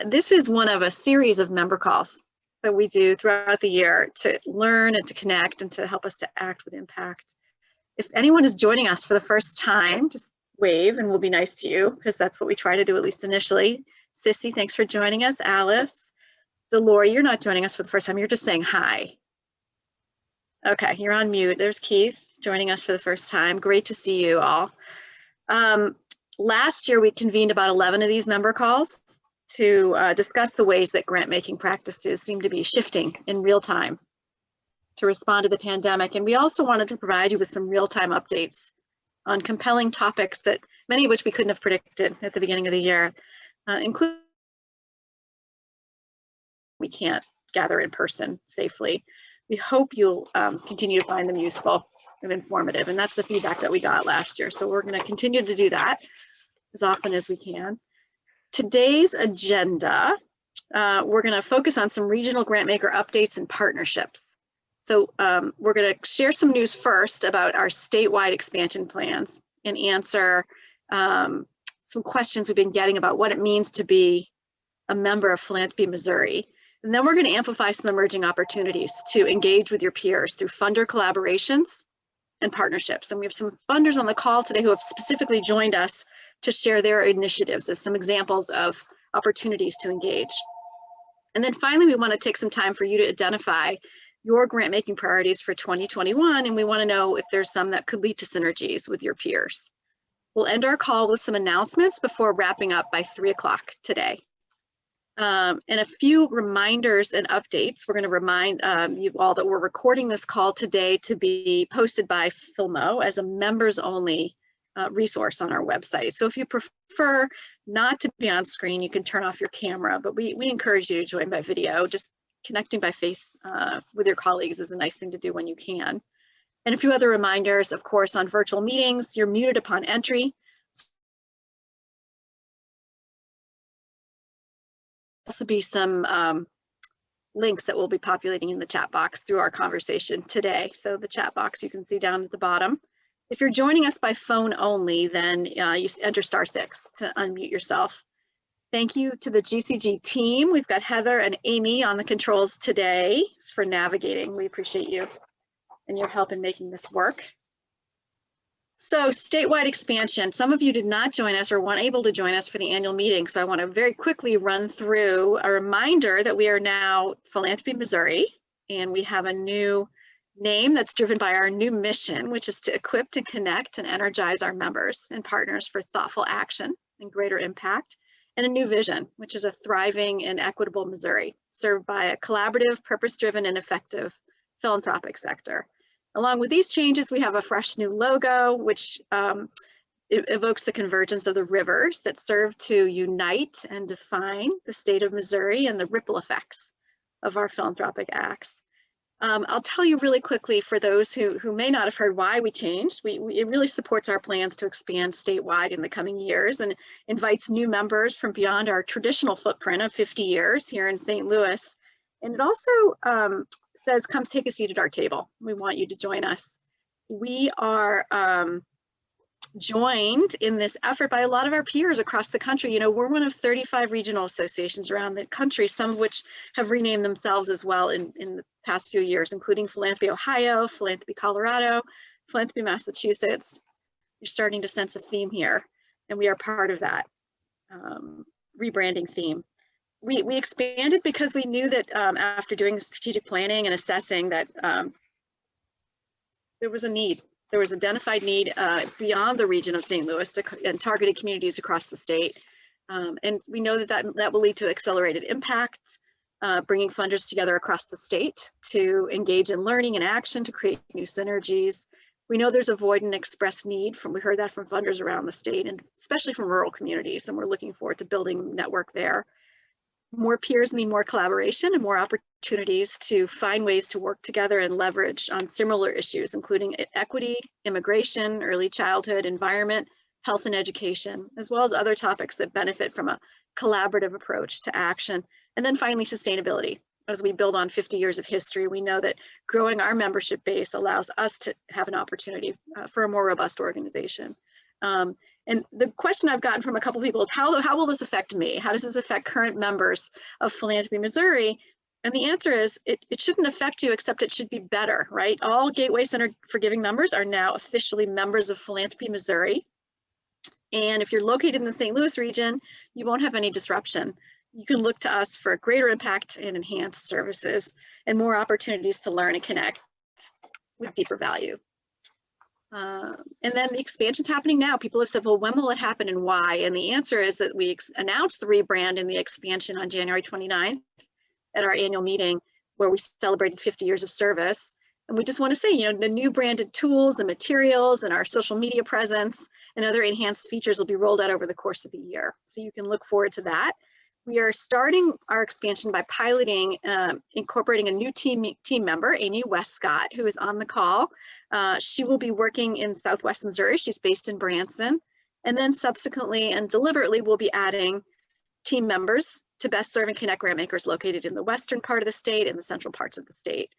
This is one of a series of member calls that we do throughout the year to learn and to connect and to help us to act with impact. If anyone is joining us for the first time, just wave and we'll be nice to you, because that's what we try to do, at least initially. Sissy, thanks for joining us. Alice, Delore, you're not joining us for the first time, you're just saying hi. Okay, you're on mute. There's Keith joining us for the first time. Great to see you all. Last year, we convened about 11 of these member calls to discuss the ways that grant making practices seem to be shifting in real time to respond to the pandemic. And we also wanted to provide you with some real-time updates on compelling topics that many of which we couldn't have predicted at the beginning of the year, including we can't gather in person safely. We hope you'll continue to find them useful and informative, and that's the feedback that we got last year. So we're going to continue to do that as often as we can. Today's agenda, we're going to focus on some regional grantmaker updates and partnerships. So we're going to share some news first about our statewide expansion plans and answer some questions we've been getting about what it means to be a member of Philanthropy Missouri. And then we're going to amplify some emerging opportunities to engage with your peers through funder collaborations and partnerships. And we have some funders on the call today who have specifically joined us to share their initiatives as some examples of opportunities to engage. And then finally, we want to take some time for you to identify your grant making priorities for 2021, and we want to know if there's some that could lead to synergies with your peers. We'll end our call with some announcements before wrapping up by 3 o'clock today. And a few reminders and updates. We're going to remind you all that we're recording this call today to be posted by Filmo as a members only resource on our website. So if you prefer not to be on screen, you can turn off your camera, but we encourage you to join by video. Just connecting by face with your colleagues is a nice thing to do when you can. And a few other reminders, of course, on virtual meetings, you're muted upon entry. Also be some links that will be populating in the chat box through our conversation today. So the chat box you can see down at the bottom. If you're joining us by phone only, then you enter *6 to unmute yourself. Thank you to the GCG team. We've got Heather and Amy on the controls today for navigating. We appreciate you and your help in making this work. So statewide expansion. Some of you did not join us or weren't able to join us for the annual meeting. So I want to very quickly run through a reminder that we are now Philanthropy Missouri, and we have a new name that's driven by our new mission, which is to equip, to connect, and energize our members and partners for thoughtful action and greater impact, and a new vision, which is a thriving and equitable Missouri, served by a collaborative, purpose-driven, and effective philanthropic sector. Along with these changes, we have a fresh new logo, which it evokes the convergence of the rivers that serve to unite and define the state of Missouri and the ripple effects of our philanthropic acts. I'll tell you really quickly for those who may not have heard why we changed. It really supports our plans to expand statewide in the coming years and invites new members from beyond our traditional footprint of 50 years here in St. Louis. And it also says, come take a seat at our table. We want you to join us. We are joined in this effort by a lot of our peers across the country. You know, we're one of 35 regional associations around the country, some of which have renamed themselves as well in the past few years, including Philanthropy Ohio, Philanthropy Colorado, Philanthropy Massachusetts. You're starting to sense a theme here, and we are part of that rebranding theme. We expanded because we knew that after doing strategic planning and assessing that there was a need. There was identified need beyond the region of St. Louis and targeted communities across the state. And we know that will lead to accelerated impact, bringing funders together across the state to engage in learning and action to create new synergies. We know there's a void and express need we heard that from funders around the state, and especially from rural communities, and we're looking forward to building a network there. More peers mean more collaboration and more opportunities to find ways to work together and leverage on similar issues, including equity, immigration, early childhood, environment, health and education, as well as other topics that benefit from a collaborative approach to action. And then finally, sustainability. As we build on 50 years of history, we know that growing our membership base allows us to have an opportunity for a more robust organization. And the question I've gotten from a couple of people is, how will this affect me? How does this affect current members of Philanthropy Missouri? And the answer is, it shouldn't affect you, except it should be better, right? All Gateway Center for Giving members are now officially members of Philanthropy Missouri. And if you're located in the St. Louis region, you won't have any disruption. You can look to us for greater impact and enhanced services and more opportunities to learn and connect with deeper value. And then the expansion's happening now. People have said, well, when will it happen and why? And the answer is that we announced the rebrand and the expansion on January 29th at our annual meeting, where we celebrated 50 years of service. And we just want to say, the new branded tools and materials and our social media presence and other enhanced features will be rolled out over the course of the year. So you can look forward to that. We are starting our expansion by piloting, incorporating a new team member, Amy Westcott, who is on the call. She will be working in Southwest Missouri. She's based in Branson. And then subsequently and deliberately, we'll be adding team members to best serve and connect grantmakers located in the western part of the state and the central parts of the state.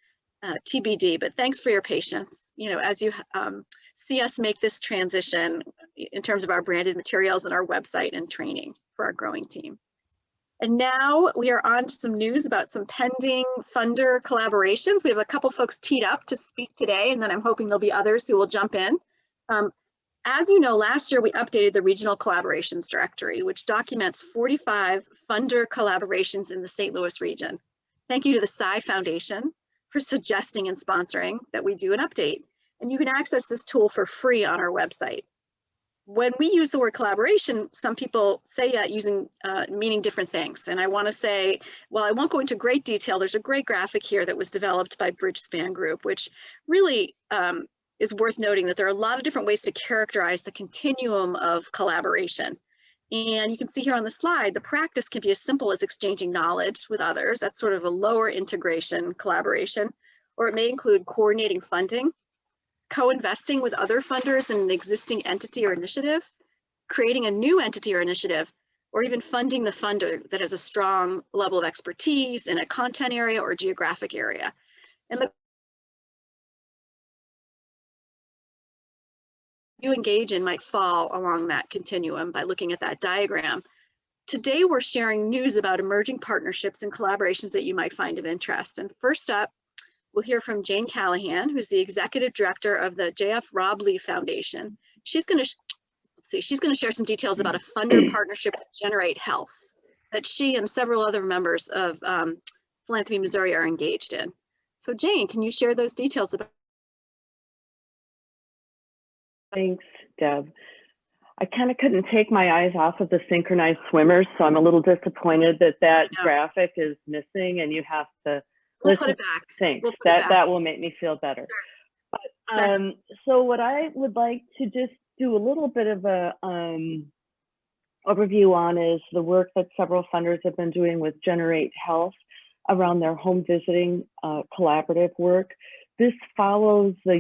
TBD, but thanks for your patience. As you see us make this transition in terms of our branded materials and our website and training for our growing team. And now we are on to some news about some pending funder collaborations. We have a couple folks teed up to speak today, and then I'm hoping there'll be others who will jump in. As you know, last year we updated the Regional Collaborations Directory, which documents 45 funder collaborations in the St. Louis region. Thank you to the Sci Foundation for suggesting and sponsoring that we do an update. And you can access this tool for free on our website. When we use the word collaboration, some people say that meaning different things. And I want to say, well, I won't go into great detail. There's a great graphic here that was developed by Bridgespan Group, which really is worth noting that there are a lot of different ways to characterize the continuum of collaboration. And you can see here on the slide, the practice can be as simple as exchanging knowledge with others. That's sort of a lower integration collaboration, or it may include coordinating funding, co-investing with other funders in an existing entity or initiative, creating a new entity or initiative, or even funding the funder that has a strong level of expertise in a content area or geographic area. And the you engage in might fall along that continuum by looking at that diagram. Today, we're sharing news about emerging partnerships and collaborations that you might find of interest. And first up, we'll hear from Jane Callahan, who's the executive director of the J.F. Rob Lee Foundation. She's going to share some details about a funder partnership with Generate Health that she and several other members of Philanthropy Missouri are engaged in. So Jane, can you share those details about? Thanks, Deb. I kind of couldn't take my eyes off of the synchronized swimmers, so I'm a little disappointed that graphic is missing and you have to listen. Put it back. Thanks. That will make me feel better. But, so what I would like to just do a little bit of a overview on is the work that several funders have been doing with Generate Health around their home visiting collaborative work. This follows the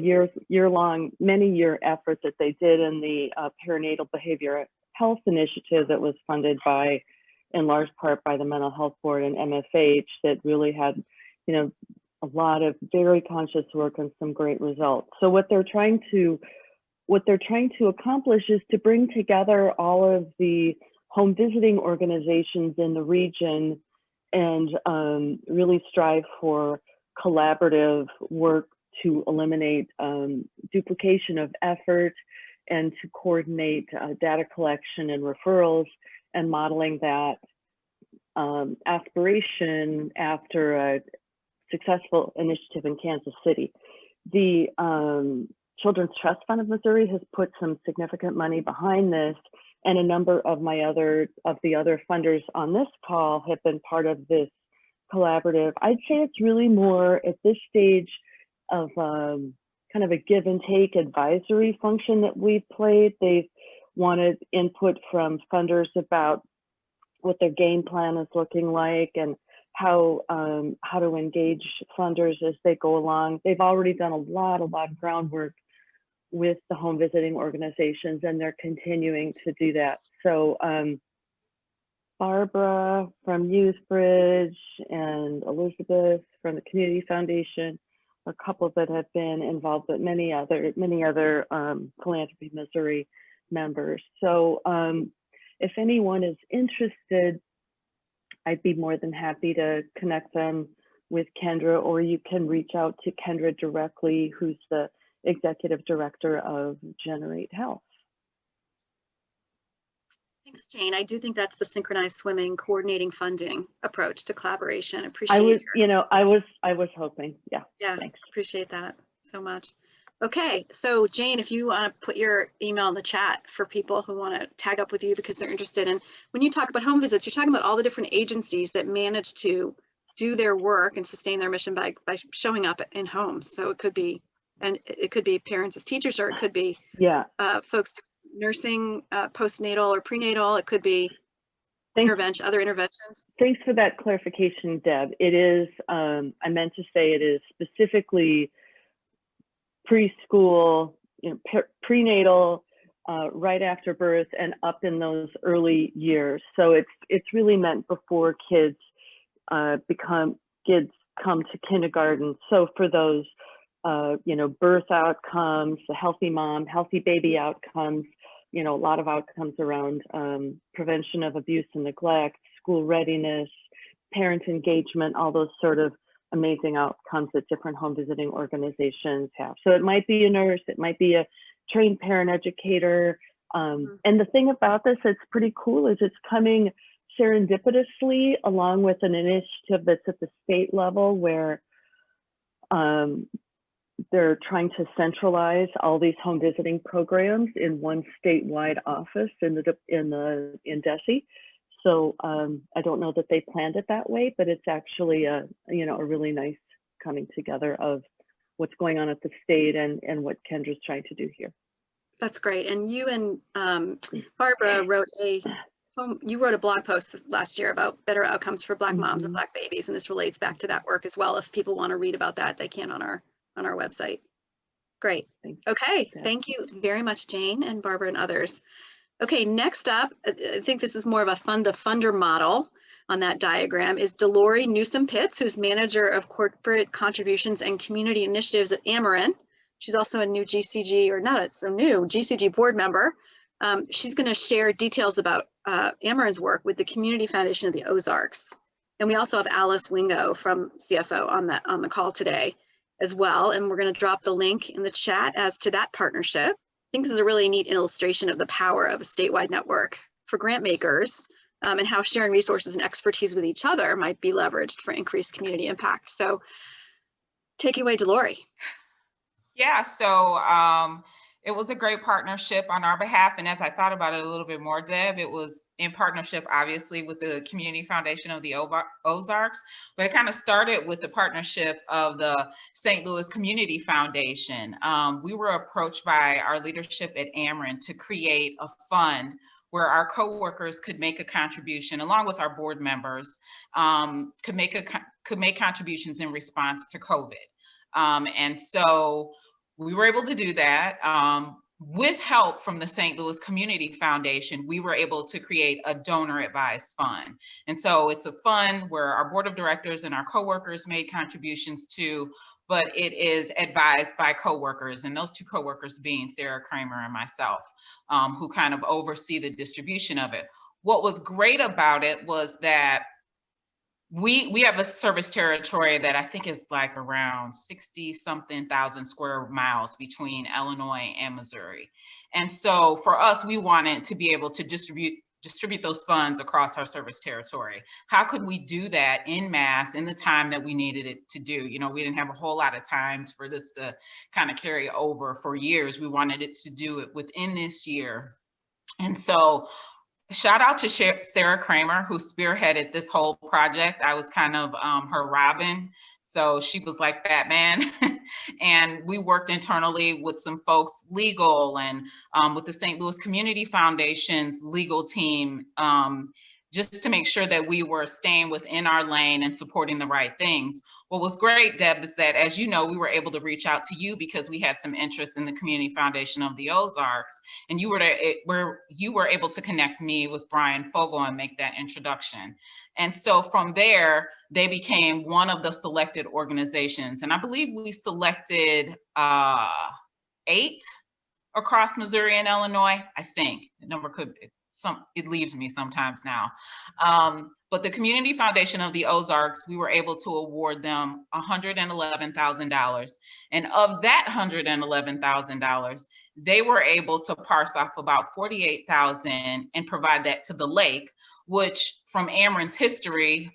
year-long, many-year effort that they did in the perinatal behavioral health initiative that was funded by, in large part, by the Mental Health Board and MFH, that really had, a lot of very conscious work and some great results. So what they're trying to accomplish is to bring together all of the home visiting organizations in the region and really strive for collaborative work to eliminate duplication of effort and to coordinate data collection and referrals and modeling that aspiration after a successful initiative in Kansas City. The Children's Trust Fund of Missouri has put some significant money behind this, and a number of the other funders on this call have been part of this collaborative. I'd say it's really more at this stage of kind of a give and take advisory function that we've played. They've wanted input from funders about what their game plan is looking like and how to engage funders as they go along. They've already done a lot of groundwork with the home visiting organizations, and they're continuing to do that. So Barbara from YouthBridge and Elizabeth from the Community Foundation, a couple that have been involved, but many other Philanthropy Missouri members. So if anyone is interested, I'd be more than happy to connect them with Kendra, or you can reach out to Kendra directly, who's the executive director of Generate Health. Thanks, Jane. I do think that's the synchronized swimming coordinating funding approach to collaboration. Appreciate I was hoping. Yeah. Thanks. Appreciate that so much. Okay, so Jane, if you want to put your email in the chat for people who want to tag up with you because they're interested in, when you talk about home visits, you're talking about all the different agencies that manage to do their work and sustain their mission by showing up in homes. So it could be, and it could be parents as teachers, or it could be folks nursing, postnatal or prenatal. It could be other interventions. Thanks for that clarification, Deb. It is, I meant to say it is specifically preschool, prenatal, right after birth and up in those early years. So it's really meant before kids come to kindergarten. So for those, birth outcomes, the healthy mom, healthy baby outcomes, a lot of outcomes around prevention of abuse and neglect, school readiness, parent engagement, all those sort of amazing outcomes that different home visiting organizations have. So it might be a nurse, it might be a trained parent educator. And the thing about this that's pretty cool is it's coming serendipitously along with an initiative that's at the state level where they're trying to centralize all these home visiting programs in one statewide office in DESE. So I don't know that they planned it that way, but it's actually a really nice coming together of what's going on at the state and what Kendra's trying to do here. That's great. And you and Barbara wrote a blog post last year about better outcomes for Black moms and Black babies, and this relates back to that work as well. If people want to read about that, they can on our website. Great. Okay, thank you very much, Jane and Barbara and others. Okay, next up, I think this is more of a fund-to-funder model on that diagram, is Delori Newsom-Pitts, who's manager of corporate contributions and community initiatives at Ameren. She's also a new GCG, or not so new, GCG board member. She's going to share details about Ameren's work with the Community Foundation of the Ozarks. And we also have Alice Wingo from CFO on the call today as well. And we're going to drop the link in the chat as to that partnership. I think this is a really neat illustration of the power of a statewide network for grant makers and how sharing resources and expertise with each other might be leveraged for increased community impact. So take it away, Delori. Yeah, so it was a great partnership on our behalf. And as I thought about it a little bit more, Deb, it was in partnership, obviously, with the Community Foundation of the Ozarks, but it kind of started with the partnership of the St. Louis Community Foundation. We were approached by our leadership at Ameren to create a fund where our coworkers could make a contribution, along with our board members, could make contributions in response to COVID. And so we were able to do that. With help from the St. Louis Community Foundation, we were able to create a donor advised fund. And so it's a fund where our board of directors and our coworkers made contributions to, but it is advised by coworkers, and those two coworkers being Sarah Kramer and myself, who kind of oversee the distribution of it. What was great about it was that we have a service territory that I think is like around 60-something thousand square miles between Illinois and Missouri. And so for us, we wanted to be able to distribute those funds across our service territory. How could we do that in mass in the time that we needed it to do? You know, we didn't have a whole lot of time for this to kind of carry over for years. We wanted it to do it within this year. And so shout out to Sarah Kramer, who spearheaded this whole project. I was kind of her Robin. So she was like Batman. And we worked internally with some folks, legal, and with the St. Louis Community Foundation's legal team, just to make sure that we were staying within our lane and supporting the right things. What was great, Deb, is that, as you know, we were able to reach out to you because we had some interest in the Community Foundation of the Ozarks, and you were able to connect me with Brian Fogel and make that introduction. And so from there, they became one of the selected organizations. And I believe we selected 8 across Missouri and Illinois. I think the number it leaves me sometimes now. But the Community Foundation of the Ozarks, we were able to award them $111,000. And of that $111,000, they were able to parse off about $48,000 and provide that to the lake, which from Ameren's history,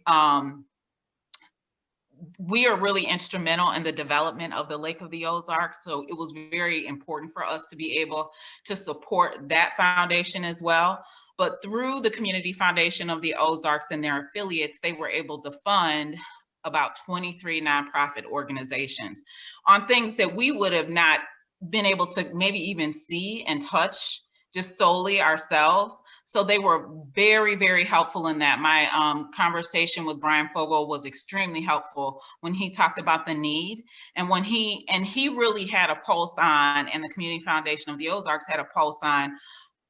we are really instrumental in the development of the Lake of the Ozarks. So it was very important for us to be able to support that foundation as well. But through the Community Foundation of the Ozarks and their affiliates, they were able to fund about 23 nonprofit organizations on things that we would have not been able to maybe even see and touch just solely ourselves. So they were very, very helpful in that. My conversation with Brian Fogel was extremely helpful when he talked about the need. And when he really had a pulse on, and the Community Foundation of the Ozarks had a pulse on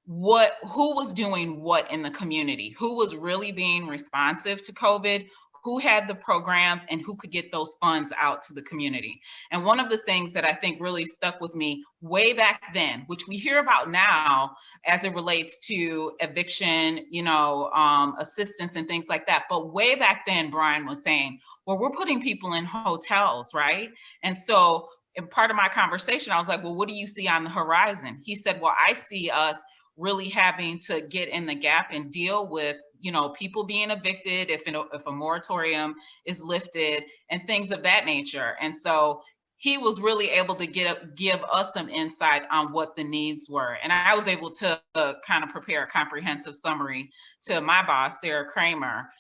who was doing what in the community, who was really being responsive to COVID, who had the programs, and who could get those funds out to the community. And one of the things that I think really stuck with me way back then, which we hear about now as it relates to eviction, assistance and things like that. But way back then, Brian was saying, well, we're putting people in hotels, right? And so in part of my conversation, I was like, well, what do you see on the horizon? He said, well, I see us really having to get in the gap and deal with people being evicted if a moratorium is lifted and things of that nature. And so he was really able to give us some insight on what the needs were. And I was able to kind of prepare a comprehensive summary to my boss, Sarah Kramer,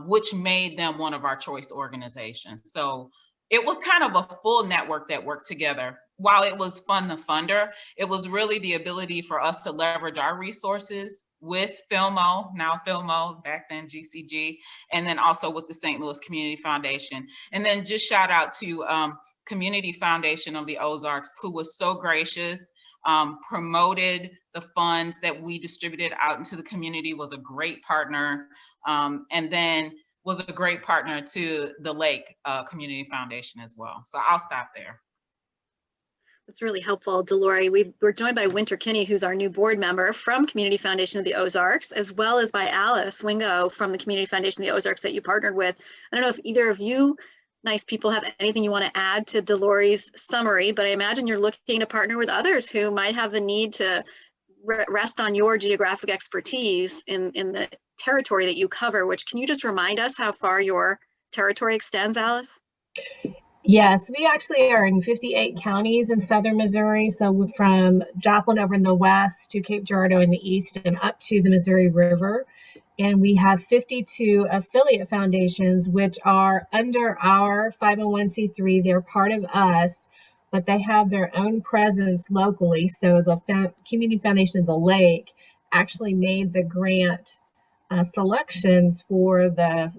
which made them one of our choice organizations. So it was kind of a full network that worked together. While it was Fund the Funder, it was really the ability for us to leverage our resources with Philmo, now Philmo, back then GCG, and then also with the St. Louis Community Foundation. And then just shout out to Community Foundation of the Ozarks, who was so gracious, promoted the funds that we distributed out into the community, was a great partner, and then was a great partner to the Lake Community Foundation as well. So I'll stop there. That's really helpful, Delori. We're joined by Winter Kinney, who's our new board member from Community Foundation of the Ozarks, as well as by Alice Wingo from the Community Foundation of the Ozarks that you partnered with. I don't know if either of you nice people have anything you want to add to Delori's summary, but I imagine you're looking to partner with others who might have the need to rest on your geographic expertise in the territory that you cover, which can you just remind us how far your territory extends, Alice? Yes, we actually are in 58 counties in southern Missouri. So from Joplin over in the west to Cape Girardeau in the east and up to the Missouri River. And we have 52 affiliate foundations, which are under our 501c3. They're part of us, but they have their own presence locally. So the Community Foundation of the Lake actually made the grant selections for the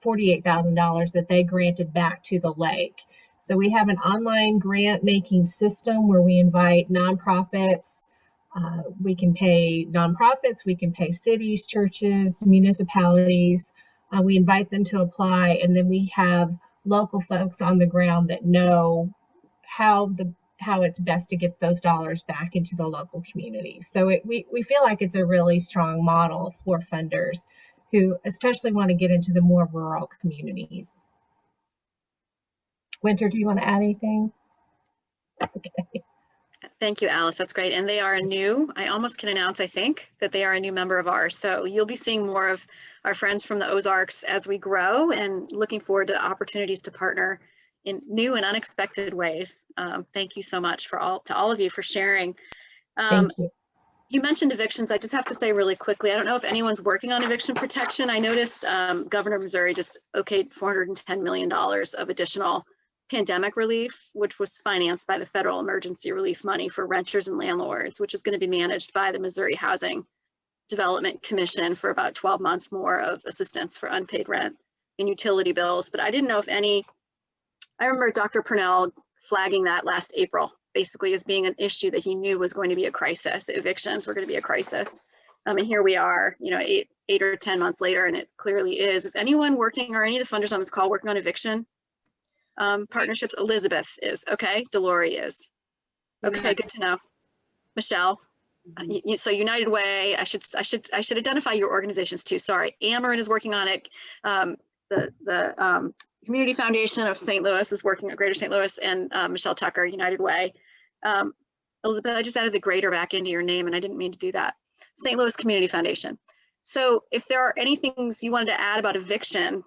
$48,000 that they granted back to the lake. So we have an online grant making system where we invite nonprofits. We can pay nonprofits, we can pay cities, churches, municipalities. We invite them to apply, and then we have local folks on the ground that know how it's best to get those dollars back into the local community. So we feel like it's a really strong model for funders who especially want to get into the more rural communities. Winter, do you want to add anything? Okay. Thank you, Alice. That's great. And they are I almost can announce, I think, that they are a new member of ours. So you'll be seeing more of our friends from the Ozarks as we grow, and looking forward to opportunities to partner in new and unexpected ways. Thank you so much to all of you for sharing. Thank you. You mentioned evictions. I just have to say really quickly, I don't know if anyone's working on eviction protection. I noticed Governor of Missouri just okayed $410 million of additional pandemic relief, which was financed by the federal emergency relief money for renters and landlords, which is going to be managed by the Missouri Housing Development Commission for about 12 months more of assistance for unpaid rent and utility bills. But I didn't know if I remember Dr. Purnell flagging that last April, basically as being an issue that he knew was going to be a crisis. The evictions were going to be a crisis. And here we are, 8 or 10 months later, and it clearly is. Is anyone working, or any of the funders on this call, working on eviction partnerships? Elizabeth is. Okay. Delori is. Okay, good to know. Michelle. So United Way, I should identify your organizations too. Sorry, Amarin is working on it. The Community Foundation of St. Louis is working at Greater St. Louis, and Michelle Tucker, United Way. Elizabeth, I just added the greater back into your name, and I didn't mean to do that. St. Louis Community Foundation. So if there are any things you wanted to add about eviction,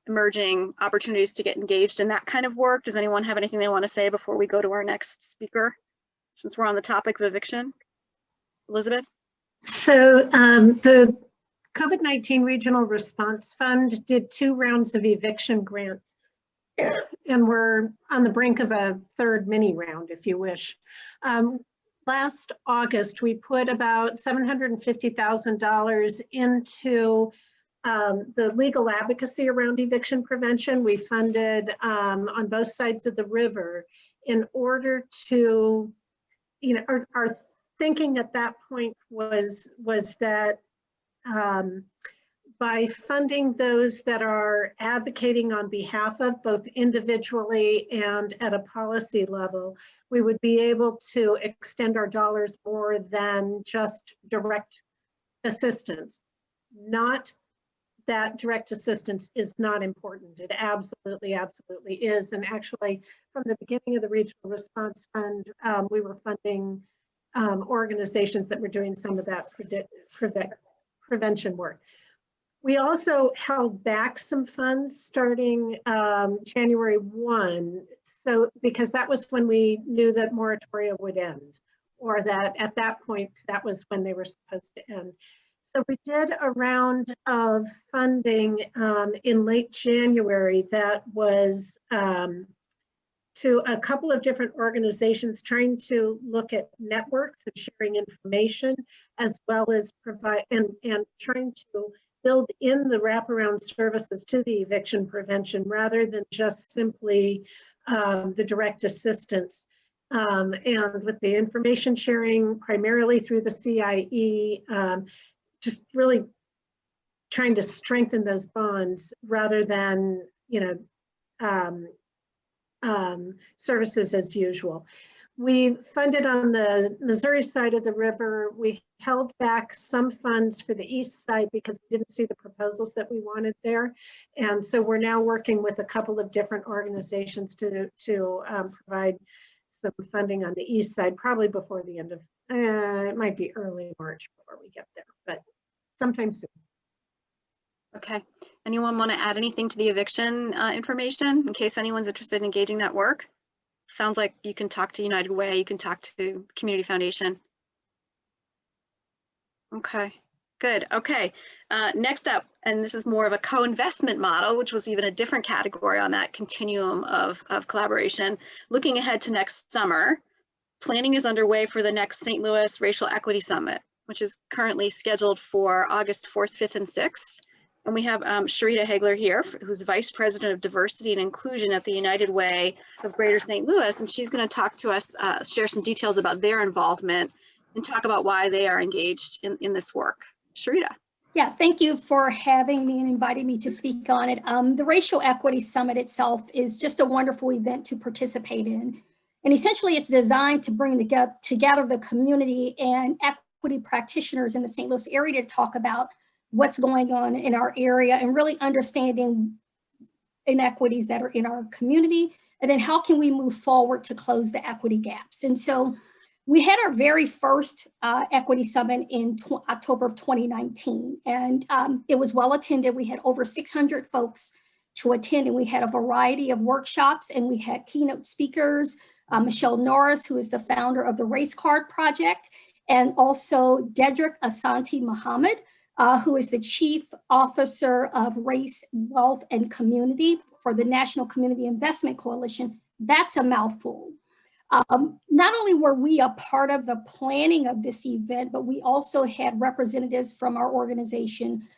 emerging opportunities to get engaged in that kind of work, does anyone have anything they want to say before we go to our next speaker, since we're on the topic of eviction? Elizabeth? So the COVID-19 Regional Response Fund did 2 rounds of eviction grants, and we're on the brink of a 3rd mini round, if you wish. Last August, we put about $750,000 into the legal advocacy around eviction prevention. We funded on both sides of the river in order to, our thinking at that point was that by funding those that are advocating on behalf of both individually and at a policy level, we would be able to extend our dollars more than just direct assistance. Not that direct assistance is not important. It absolutely, absolutely is. And actually, from the beginning of the Regional Response Fund, we were funding organizations that were doing some of that prevention work. We also held back some funds starting January 1, so because that was when we knew that moratoria would end, or that at that point, that was when they were supposed to end. So we did a round of funding in late January that was to a couple of different organizations trying to look at networks and sharing information, as well as provide and trying to build in the wraparound services to the eviction prevention rather than just simply the direct assistance. And with the information sharing primarily through the CIE, just really trying to strengthen those bonds rather than, services as usual. We funded on the Missouri side of the river. We held back some funds for the east side because we didn't see the proposals that we wanted there. And so we're now working with a couple of different organizations to provide some funding on the east side, probably before the end of, it might be early March before we get there, but sometime soon. Okay. Anyone want to add anything to the eviction information in case anyone's interested in engaging that work? Sounds like you can talk to United Way, you can talk to Community Foundation. Okay, good. Okay, next up, and this is more of a co-investment model, which was even a different category on that continuum of collaboration. Looking ahead to next summer, planning is underway for the next St. Louis Racial Equity Summit, which is currently scheduled for August 4th, 5th, and 6th. And we have Sharita Hagler here, who's Vice President of Diversity and Inclusion at the United Way of Greater St. Louis. And she's going to talk to us, share some details about their involvement and talk about why they are engaged in this work. Sharita. Yeah, thank you for having me and inviting me to speak on it. The Racial Equity Summit itself is just a wonderful event to participate in. And essentially it's designed to bring together the community and equity practitioners in the St. Louis area to talk about what's going on in our area and really understanding inequities that are in our community, and then how can we move forward to close the equity gaps. And so we had our very first equity summit in October of 2019, and it was well attended. We had over 600 folks to attend, and we had a variety of workshops, and we had keynote speakers, Michelle Norris, who is the founder of the Race Card Project, and also Dedrick Asante Muhammad, who is the Chief Officer of Race, Wealth, and Community for the National Community Investment Coalition. That's a mouthful. Not only were we a part of the planning of this event, but we also had representatives from our organization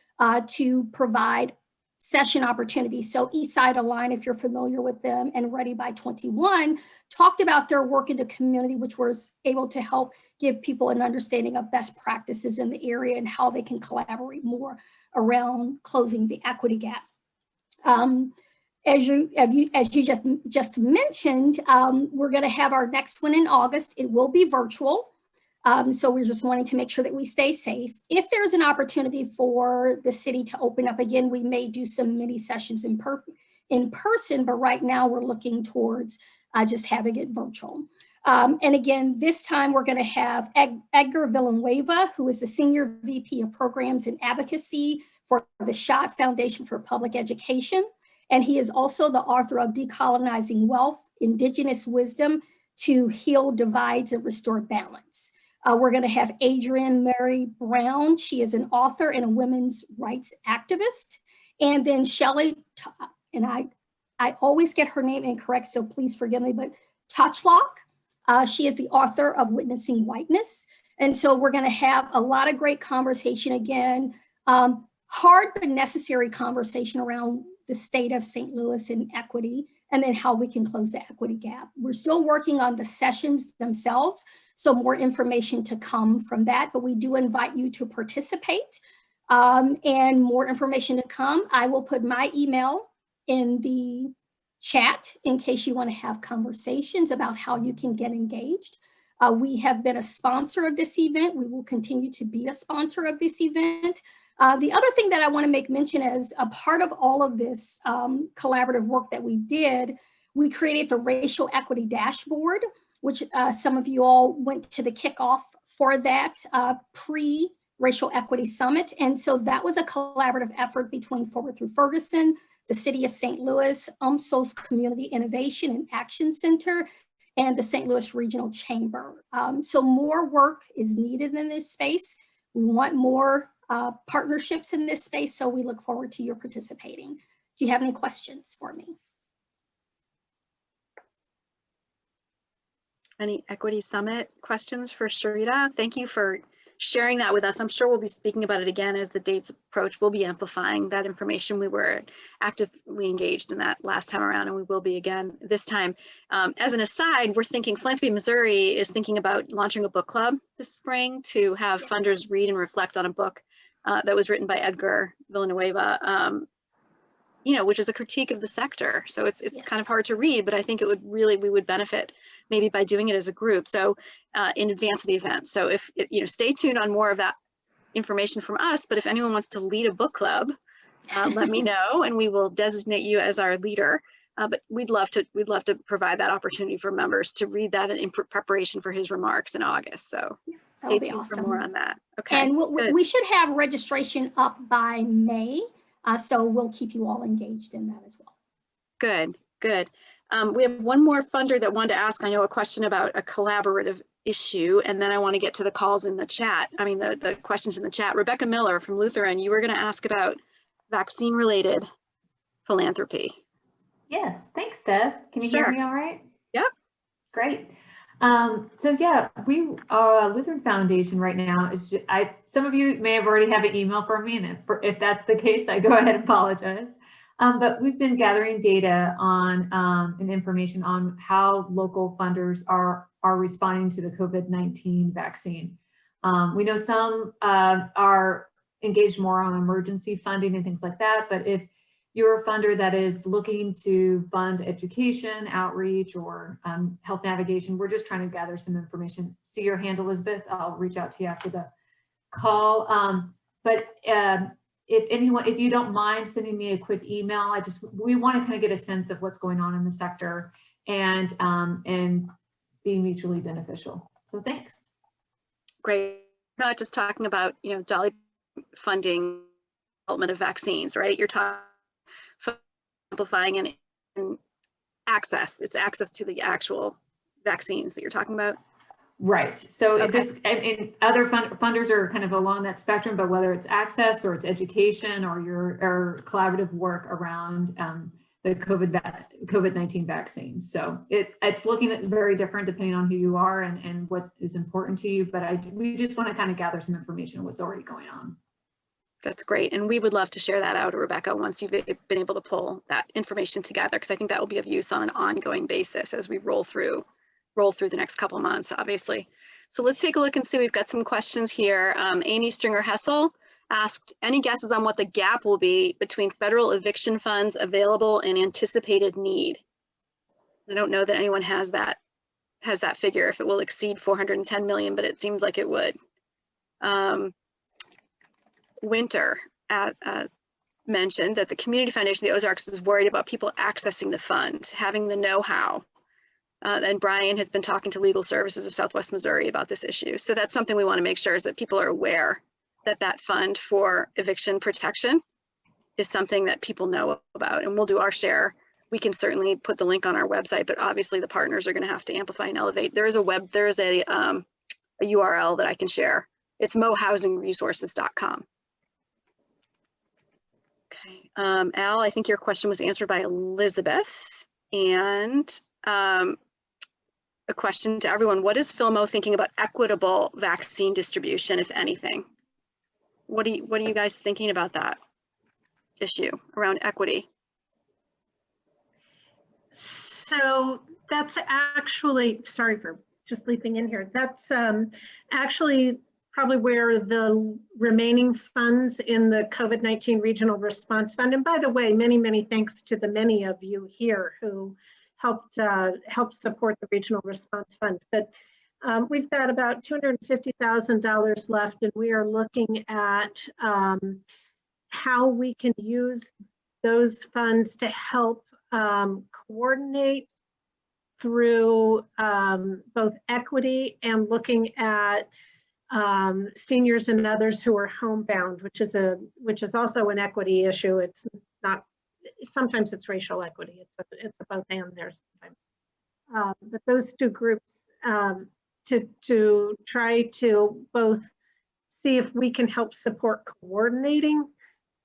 to provide session opportunities. So Eastside Align, if you're familiar with them, and Ready by 21 talked about their work in the community, which was able to help give people an understanding of best practices in the area and how they can collaborate more around closing the equity gap. As you just mentioned, we're going to have our next one in August. It will be virtual. So we're just wanting to make sure that we stay safe. If there's an opportunity for the city to open up again, we may do some mini sessions in person, but right now we're looking towards just having it virtual. And again, this time we're going to have Edgar Villanueva, who is the Senior VP of Programs and Advocacy for the Schott Foundation for Public Education. And he is also the author of Decolonizing Wealth, Indigenous Wisdom to Heal Divides and Restore Balance. We're going to have Adrienne Mary Brown. She is an author and a women's rights activist. And then Shelley, and I always get her name incorrect, so please forgive me, but Touchlock. She is the author of Witnessing Whiteness. And so we're going to have a lot of great conversation again, hard but necessary conversation around the state of St. Louis and equity, and then how we can close the equity gap. We're still working on the sessions themselves, so more information to come from that, but we do invite you to participate, and more information to come. I will put my email in the chat in case you want to have conversations about how you can get engaged. We have been a sponsor of this event. We will continue to be a sponsor of this event. The other thing that I want to make mention as a part of all of this collaborative work that we did, we created the Racial Equity Dashboard, which some of you all went to the kickoff for that pre-Racial Equity Summit. And so that was a collaborative effort between Forward Through Ferguson, the City of St. Louis, UMSO's Community Innovation and Action Center, and the St. Louis Regional Chamber. So more work is needed in this space. We want more partnerships in this space, so we look forward to your participating. Do you have any questions for me? Any Equity Summit questions for Sharita? Thank you for sharing that with us. I'm sure we'll be speaking about it again as the dates approach. We'll be amplifying that information. We were actively engaged in that last time around, and we will be again this time. As an aside, we're thinking Philanthropy Missouri is thinking about launching a book club this spring to have funders read and reflect on a book that was written by Edgar Villanueva, which is a critique of the sector. So it's kind of hard to read, but I think it would we would benefit maybe by doing it as a group. So in advance of the event. So if stay tuned on more of that information from us, but if anyone wants to lead a book club, let me know and we will designate you as our leader. But we'd love to provide that opportunity for members to read that in preparation for his remarks in August. So stay tuned for more on that. Okay. And we should have registration up by May. So we'll keep you all engaged in that as well. Good, good. We have one more funder that wanted to ask, I know, a question about a collaborative issue, and then I want to get to the calls in the chat. I mean, the questions in the chat. Rebecca Miller from Lutheran, you were going to ask about vaccine-related philanthropy. Yes, thanks, Deb. Can you hear me all right? Yep. Great. So yeah, we Lutheran Foundation right now is just, some of you may have already have an email from me, and if that's the case, I go ahead and apologize. But we've been gathering data on and information on how local funders are responding to the COVID-19 vaccine. We know some are engaged more on emergency funding and things like that, but if you're a funder that is looking to fund education, outreach, or health navigation, we're just trying to gather some information. See your hand, Elizabeth. I'll reach out to you after the call. If you don't mind sending me a quick email, we want to kind of get a sense of what's going on in the sector and be mutually beneficial. So thanks. Great. Not just talking about Jolly funding development of vaccines, right? You're talking amplifying and access. It's access to the actual vaccines that you're talking about. Right. So and other funders are kind of along that spectrum, but whether it's access or it's education or your collaborative work around the COVID-19 vaccine. So it's looking at very different depending on who you are and what is important to you. But we just want to kind of gather some information on what's already going on. That's great. And we would love to share that out, Rebecca, once you've been able to pull that information together, because I think that will be of use on an ongoing basis as we roll through the next couple of months, obviously. So let's take a look and see. We've got some questions here. Amy Stringer-Hessel asked, any guesses on what the gap will be between federal eviction funds available and anticipated need? I don't know that anyone has that has that figure, if it will exceed 410 million, but it seems like it would. Winter mentioned that the Community Foundation of the Ozarks is worried about people accessing the fund, having the know-how. And Brian has been talking to Legal Services of Southwest Missouri about this issue. So that's something we want to make sure is that people are aware that that fund for eviction protection is something that people know about, and we'll do our share. We can certainly put the link on our website, but obviously the partners are going to have to amplify and elevate. There is a URL that I can share. It's mohousingresources.com. Okay, Al, I think your question was answered by Elizabeth, and a question to everyone: what is Philmo thinking about equitable vaccine distribution, if anything? What are you guys thinking about that issue around equity? So that's actually, sorry for just leaping in here. That's actually probably where the remaining funds in the COVID-19 Regional Response Fund, and by the way, many, many thanks to the many of you here who helped support the Regional Response Fund. But we've got about $250,000 left, and we are looking at how we can use those funds to help coordinate through both equity and looking at seniors and others who are homebound, which is also an equity issue. It's not, sometimes it's racial equity. It's a both and there sometimes. But those two groups to try to both see if we can help support coordinating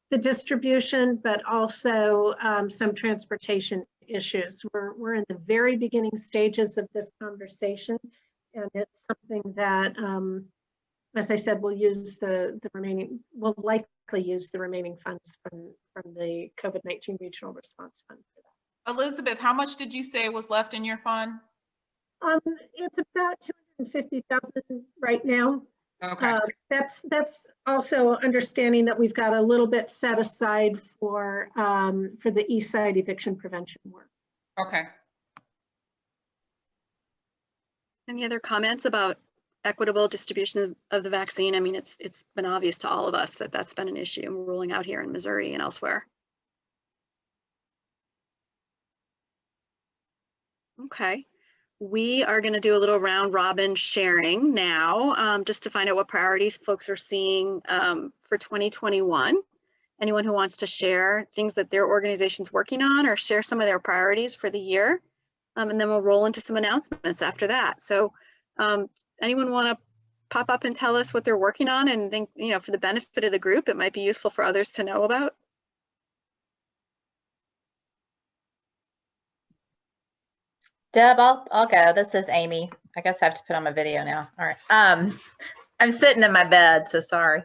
the distribution, but also some transportation issues. We're in the very beginning stages of this conversation, and it's something that, as I said, we'll likely use the remaining funds from the COVID-19 Regional Response Fund for that. Elizabeth, how much did you say was left in your fund? It's about 250,000 right now. Okay. That's also understanding that we've got a little bit set aside for the East Side eviction prevention work. Okay. Any other comments about equitable distribution of the vaccine? I mean, it's been obvious to all of us that that's been an issue we're rolling out here in Missouri and elsewhere. Okay. We are going to do a little round robin sharing now, just to find out what priorities folks are seeing for 2021. Anyone who wants to share things that their organization's working on or share some of their priorities for the year. And then we'll roll into some announcements after that. So anyone want to pop up and tell us what they're working on and think, you know, for the benefit of the group, it might be useful for others to know about? Deb, I'll go. This is Amy. I guess I have to put on my video now. All right. I'm sitting in my bed, so sorry.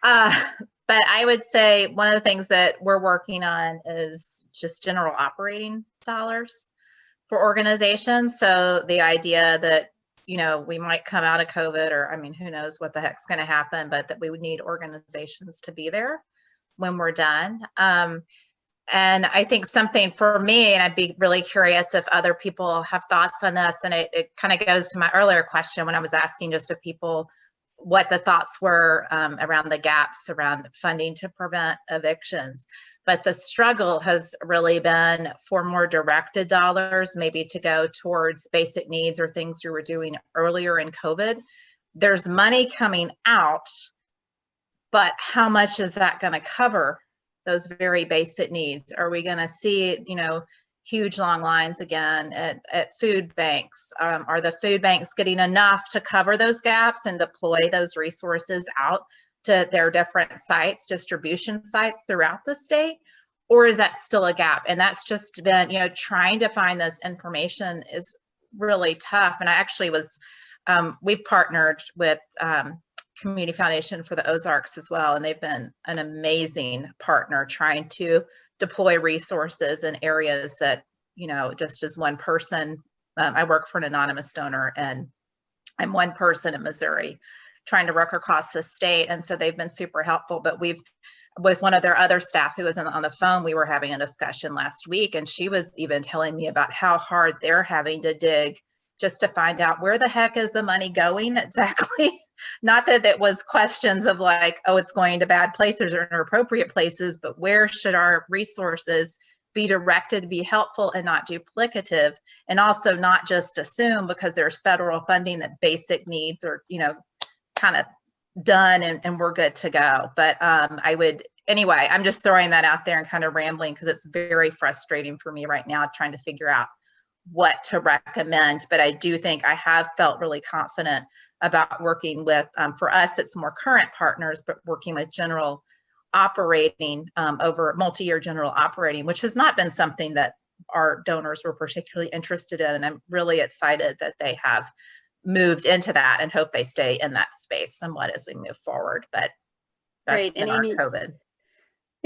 But I would say one of the things that we're working on is just general operating dollars for organizations. So the idea that, you know, we might come out of COVID, or I mean, who knows what the heck's going to happen, but that we would need organizations to be there when we're done. And I think something for me, and I'd be really curious if other people have thoughts on this, and it kind of goes to my earlier question when I was asking just if people, what the thoughts were around the gaps around funding to prevent evictions. But the struggle has really been for more directed dollars, maybe to go towards basic needs or things we were doing earlier in COVID. There's money coming out, but how much is that going to cover those very basic needs? Are we going to see, you know, huge long lines again at food banks? Are the food banks getting enough to cover those gaps and deploy those resources out to their different sites, distribution sites throughout the state? Or is that still a gap? And that's just been, you know, trying to find this information is really tough. And I actually was, we've partnered with Community Foundation for the Ozarks as well, and they've been an amazing partner trying to deploy resources in areas that, you know, just as one person, I work for an anonymous donor, and I'm one person in Missouri trying to work across the state, and so they've been super helpful. But we've, with one of their other staff who was on the phone, we were having a discussion last week, and she was even telling me about how hard they're having to dig just to find out where the heck is the money going exactly. Not that it was questions of like, oh, it's going to bad places or inappropriate places, but where should our resources be directed to be helpful and not duplicative, and also not just assume because there's federal funding that basic needs are, you know, kind of done and we're good to go. But anyway, I'm just throwing that out there and kind of rambling because it's very frustrating for me right now trying to figure out what to recommend. But I do think I have felt really confident about working with, for us, it's more current partners, but working with general operating over multi-year general operating, which has not been something that our donors were particularly interested in. And I'm really excited that they have moved into that and hope they stay in that space somewhat as we move forward. But that's Great. been And our Amy, COVID.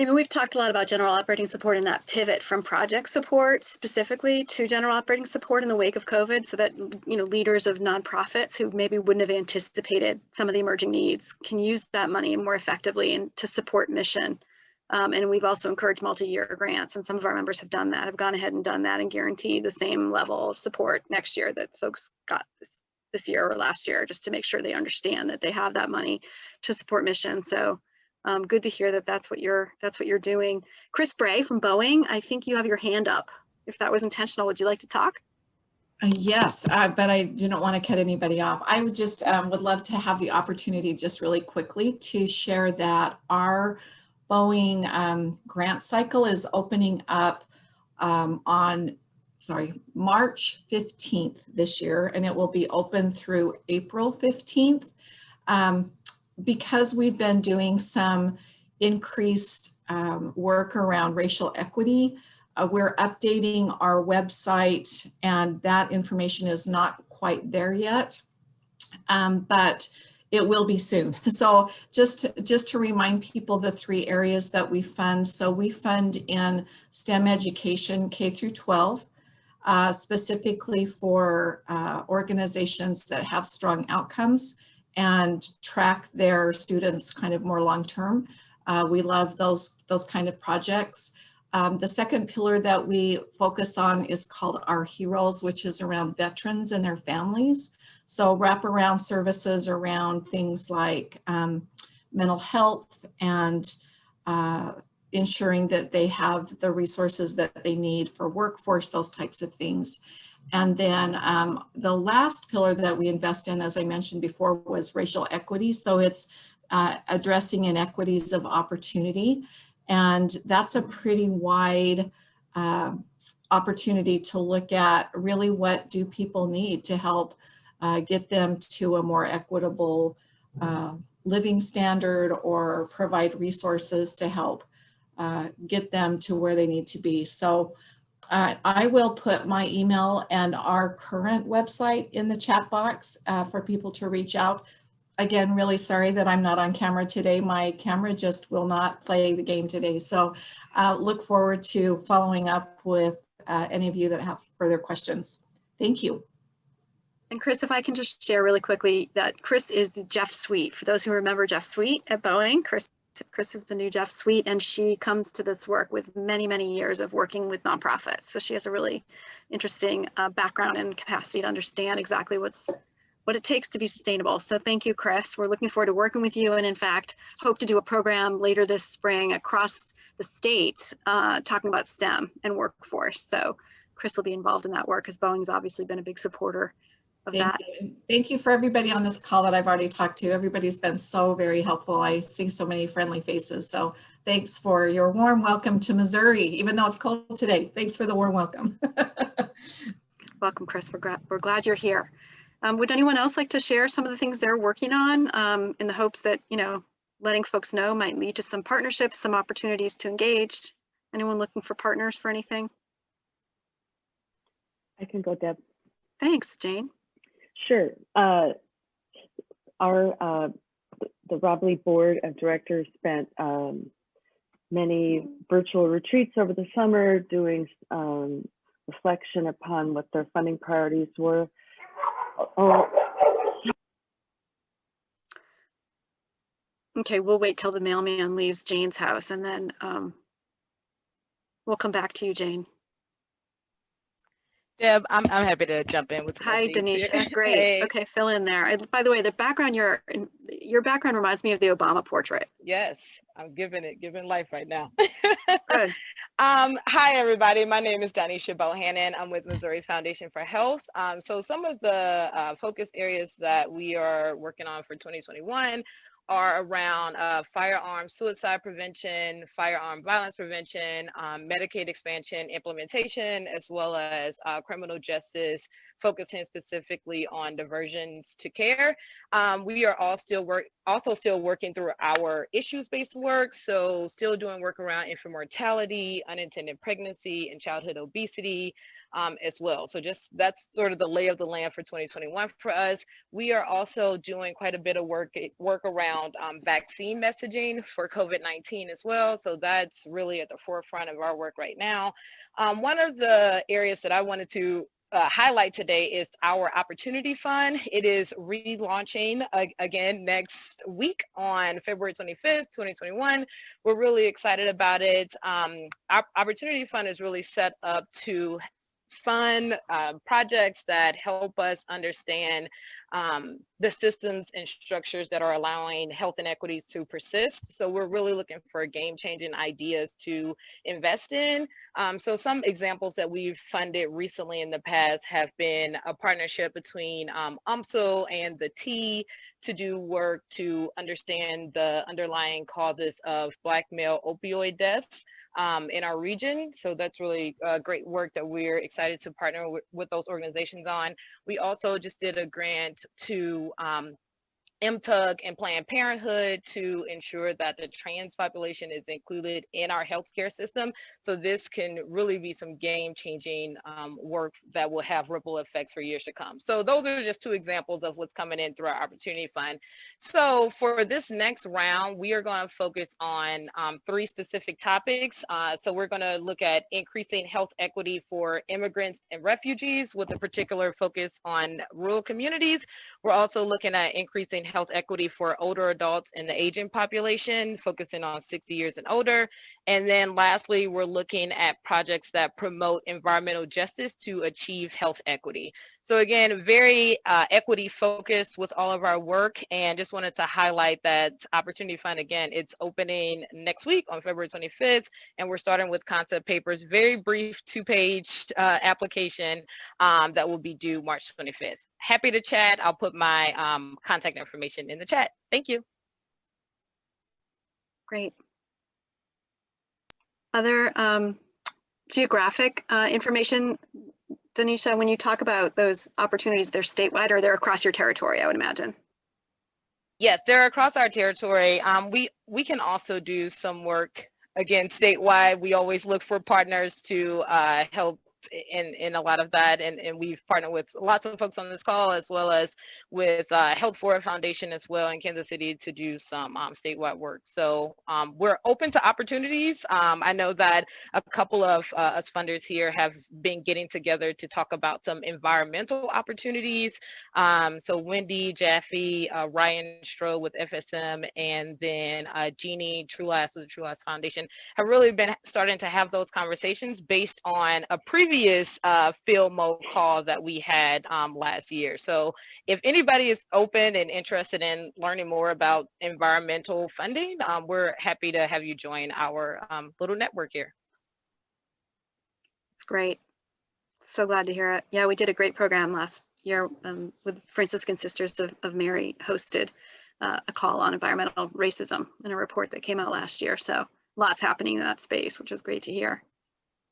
Amy, we've talked a lot about general operating support and that pivot from project support specifically to general operating support in the wake of COVID, so that, you know, leaders of nonprofits who maybe wouldn't have anticipated some of the emerging needs can use that money more effectively and to support mission. And we've also encouraged multi-year grants, and some of our members have done that, have gone ahead and done that and guaranteed the same level of support next year that folks got this year or last year, just to make sure they understand that they have that money to support mission. So good to hear that that's what you're doing. Chris Bray from Boeing, I think you have your hand up. If that was intentional, would you like to talk? Yes, but I didn't want to cut anybody off. I would just would love to have the opportunity just really quickly to share that our Boeing grant cycle is opening up on March 15th this year, and it will be open through April 15th. Because we've been doing some increased work around racial equity, we're updating our website, and that information is not quite there yet, but it will be soon. So just to remind people the 3 areas that we fund. So we fund in STEM education, K through 12, specifically for organizations that have strong outcomes and track their students kind of more long-term. We love those kind of projects. The second pillar that we focus on is called Our Heroes, which is around veterans and their families. So wraparound services around things like mental health and ensuring that they have the resources that they need for workforce, those types of things. And then the last pillar that we invest in, as I mentioned before, was racial equity. So it's addressing inequities of opportunity. And that's a pretty wide opportunity to look at really what do people need to help get them to a more equitable living standard, or provide resources to help get them to where they need to be. So I will put my email and our current website in the chat box for people to reach out. Again, really sorry that I'm not on camera today. My camera just will not play the game today. So look forward to following up with any of you that have further questions. Thank you. And Chris, if I can just share really quickly that Chris is the Jeff Sweet. For those who remember Jeff Sweet at Boeing, Chris is the new Jeff Sweet, and she comes to this work with many, many years of working with nonprofits. So she has a really interesting background and capacity to understand exactly what it takes to be sustainable. So thank you, Chris. We're looking forward to working with you, and in fact, hope to do a program later this spring across the state talking about STEM and workforce. So Chris will be involved in that work, as Boeing's obviously been a big supporter of that. Thank you for everybody on this call that I've already talked to. Everybody's been so very helpful. I see so many friendly faces. So thanks for your warm welcome to Missouri, even though it's cold today. Thanks for the warm welcome. Welcome, Chris. We're glad you're here. Would anyone else like to share some of the things they're working on in the hopes that, you know, letting folks know might lead to some partnerships, some opportunities to engage? Anyone looking for partners for anything? I can go, Deb. Thanks, Jane. Sure. The Rob Lee Board of Directors spent many virtual retreats over the summer doing reflection upon what their funding priorities were. Okay, we'll wait till the mailman leaves Jane's house, and then we'll come back to you, Jane. Deb, I'm happy to jump in with some Hi, updates here. Denisha. Great. Hey. Okay, fill in there. By the way, the background your background reminds me of the Obama portrait. Yes, I'm giving life right now. Good. Hi, everybody. My name is Danisha Bohannon. I'm with Missouri Foundation for Health. So some of the focus areas that we are working on for 2021 are around firearm suicide prevention, firearm violence prevention, Medicaid expansion implementation, as well as criminal justice, focusing specifically on diversions to care. We are also still working through our issues-based work, so still doing work around infant mortality, unintended pregnancy, and childhood obesity as well. So just that's sort of the lay of the land for 2021 for us. We are also doing quite a bit of work around vaccine messaging for COVID-19 as well. So that's really at the forefront of our work right now. One of the areas that I wanted to highlight today is our Opportunity Fund. It is relaunching again next week on February 25th, 2021. We're really excited about it. Our Opportunity Fund is really set up to fund projects that help us understand the systems and structures that are allowing health inequities to persist. So we're really looking for game-changing ideas to invest in. So some examples that we've funded recently in the past have been a partnership between UMSL and the T to do work to understand the underlying causes of Black male opioid deaths in our region. So that's really great work that we're excited to partner with those organizations on. We also just did a grant to MTUG and Planned Parenthood to ensure that the trans population is included in our healthcare system. So this can really be some game-changing work that will have ripple effects for years to come. So those are just two examples of what's coming in through our Opportunity Fund. So for this next round, we are going to focus on 3 specific topics. So we're going to look at increasing health equity for immigrants and refugees with a particular focus on rural communities. We're also looking at increasing health equity for older adults in the aging population, focusing on 60 years and older. And then lastly, we're looking at projects that promote environmental justice to achieve health equity. So again, very equity focused with all of our work, and just wanted to highlight that Opportunity Fund, again, it's opening next week on February 25th, and we're starting with concept papers, very brief 2-page application that will be due March 25th. Happy to chat. I'll put my contact information in the chat. Thank you. Great. Other geographic information, Denisha, when you talk about those opportunities, they're statewide or they're across your territory, I would imagine. Yes, they're across our territory. We can also do some work, again, statewide. We always look for partners to help in a lot of that, and we've partnered with lots of folks on this call, as well as with Health Forward Foundation as well in Kansas City to do some statewide work. So we're open to opportunities. I know that a couple of us funders here have been getting together to talk about some environmental opportunities. So Wendy Jaffe, Ryan Stroh with FSM, and then Jeannie Trulas with the Trulas Foundation have really been starting to have those conversations based on a previous field mode call that we had last year. So if anybody is open and interested in learning more about environmental funding, we're happy to have you join our little network here. It's great. So glad to hear it. Yeah, we did a great program last year with Franciscan Sisters of Mary hosted a call on environmental racism in a report that came out last year. So lots happening in that space, which is great to hear.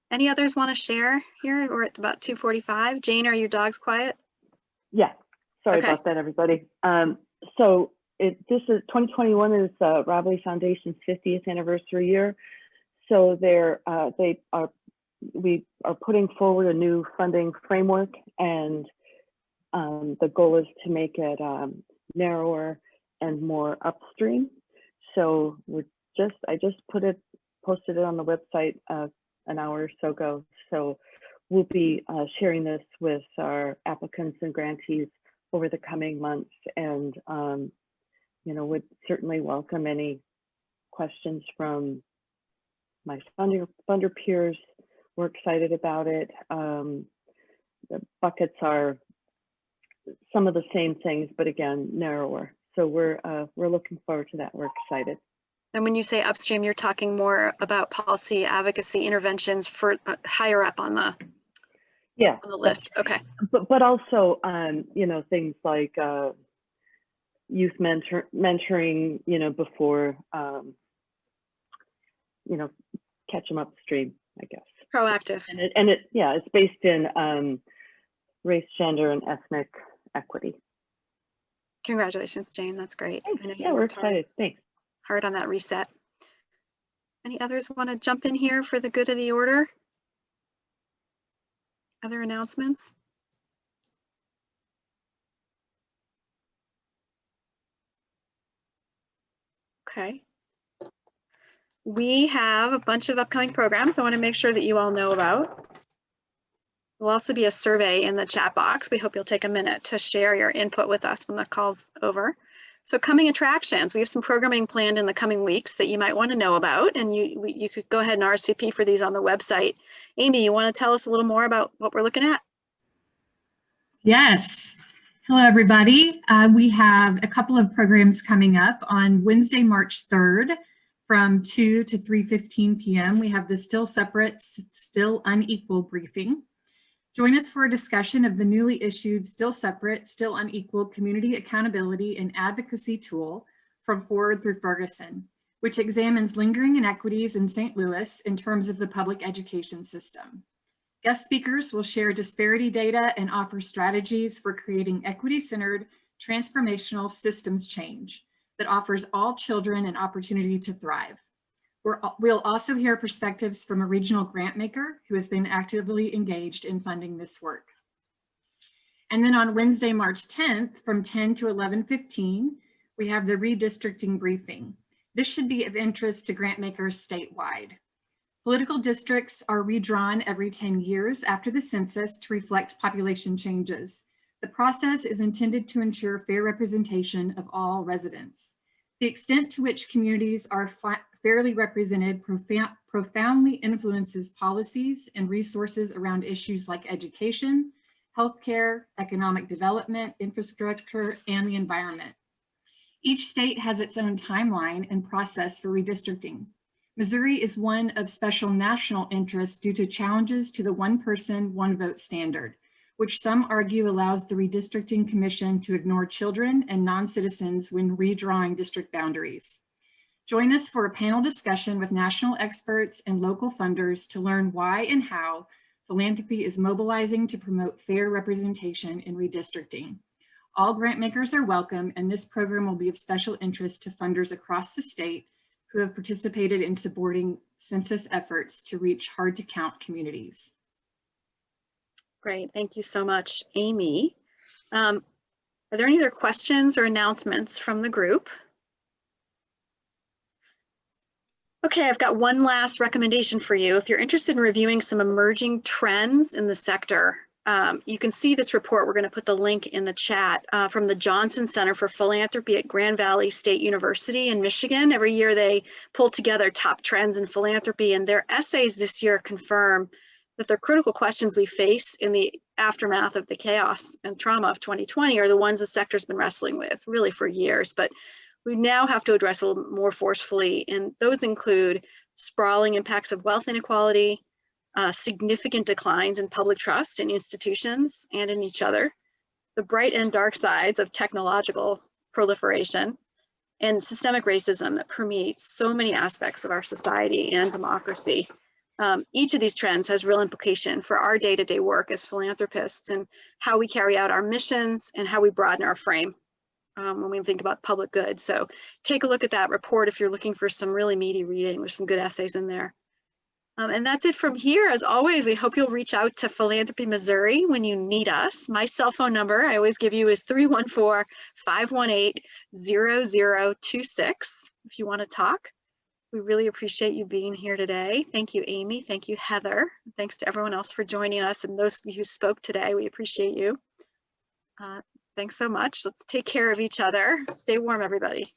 Any others want to share here? We're at about 2:45. Jane, are your dogs quiet? Yeah, sorry Okay. about that, everybody. So this is 2021 is Robley Foundation's 50th anniversary year. So we are putting forward a new funding framework, and the goal is to make it narrower and more upstream. So I just posted it on the website an hour or so ago. So we'll be sharing this with our applicants and grantees over the coming months, and would certainly welcome any questions from my funder peers. We're excited about it. the buckets are some of the same things, but again, narrower. So we're looking forward to that. We're excited. And when you say upstream, you're talking more about policy advocacy interventions for higher up on the list. Okay. But also, you know, things like youth mentoring, you know, before, you know, catch them upstream, I guess. Proactive. And it's based in race, gender, and ethnic equity. Congratulations, Jane. That's great. I know Yeah, we're excited. Thanks. Hard on that reset. Any others want to jump in here for the good of the order? Other announcements? Okay. We have a bunch of upcoming programs I want to make sure that you all know about. There'll also be a survey in the chat box. We hope you'll take a minute to share your input with us when the call's over. So coming attractions, we have some programming planned in the coming weeks that you might want to know about, and you could go ahead and RSVP for these on the website. Amy, you want to tell us a little more about what we're looking at? Yes. Hello, everybody. We have a couple of programs coming up on Wednesday, March 3rd from 2 to 3:15 p.m. We have the Still Separate, Still Unequal briefing. Join us for a discussion of the newly issued Still Separate, Still Unequal Community Accountability and Advocacy Tool from Forward through Ferguson, which examines lingering inequities in St. Louis in terms of the public education system. Guest speakers will share disparity data and offer strategies for creating equity-centered, transformational systems change that offers all children an opportunity to thrive. We'll also hear perspectives from a regional grantmaker who has been actively engaged in funding this work. And then on Wednesday, March 10th, from 10 to 11:15, we have the redistricting briefing. This should be of interest to grantmakers statewide. Political districts are redrawn every 10 years after the census to reflect population changes. The process is intended to ensure fair representation of all residents. The extent to which communities are fairly represented profoundly influences policies and resources around issues like education, healthcare, economic development, infrastructure, and the environment. Each state has its own timeline and process for redistricting. Missouri is one of special national interest due to challenges to the one person, one vote standard, which some argue allows the redistricting commission to ignore children and non-citizens when redrawing district boundaries. Join us for a panel discussion with national experts and local funders to learn why and how philanthropy is mobilizing to promote fair representation in redistricting. All grant makers are welcome, and this program will be of special interest to funders across the state who have participated in supporting census efforts to reach hard to count communities. Great, thank you so much, Amy. Are there any other questions or announcements from the group? Okay, I've got one last recommendation for you. If you're interested in reviewing some emerging trends in the sector, you can see this report. We're going to put the link in the chat from the Johnson Center for Philanthropy at Grand Valley State University in Michigan. Every year they pull together top trends in philanthropy, and their essays this year confirm that the critical questions we face in the aftermath of the chaos and trauma of 2020 are the ones the sector's been wrestling with really for years, but we now have to address a little more forcefully, and those include sprawling impacts of wealth inequality, significant declines in public trust in institutions and in each other, the bright and dark sides of technological proliferation, and systemic racism that permeates so many aspects of our society and democracy. Each of these trends has real implication for our day-to-day work as philanthropists and how we carry out our missions and how we broaden our frame when we think about public good. So take a look at that report if you're looking for some really meaty reading. There's some good essays in there. And that's it from here. As always, we hope you'll reach out to Philanthropy Missouri when you need us. My cell phone number I always give you is 314-518-0026 if you want to talk. We really appreciate you being here today. Thank you, Amy. Thank you, Heather. Thanks to everyone else for joining us, and those of you who spoke today. We appreciate you. Thanks so much. Let's take care of each other. Stay warm, everybody.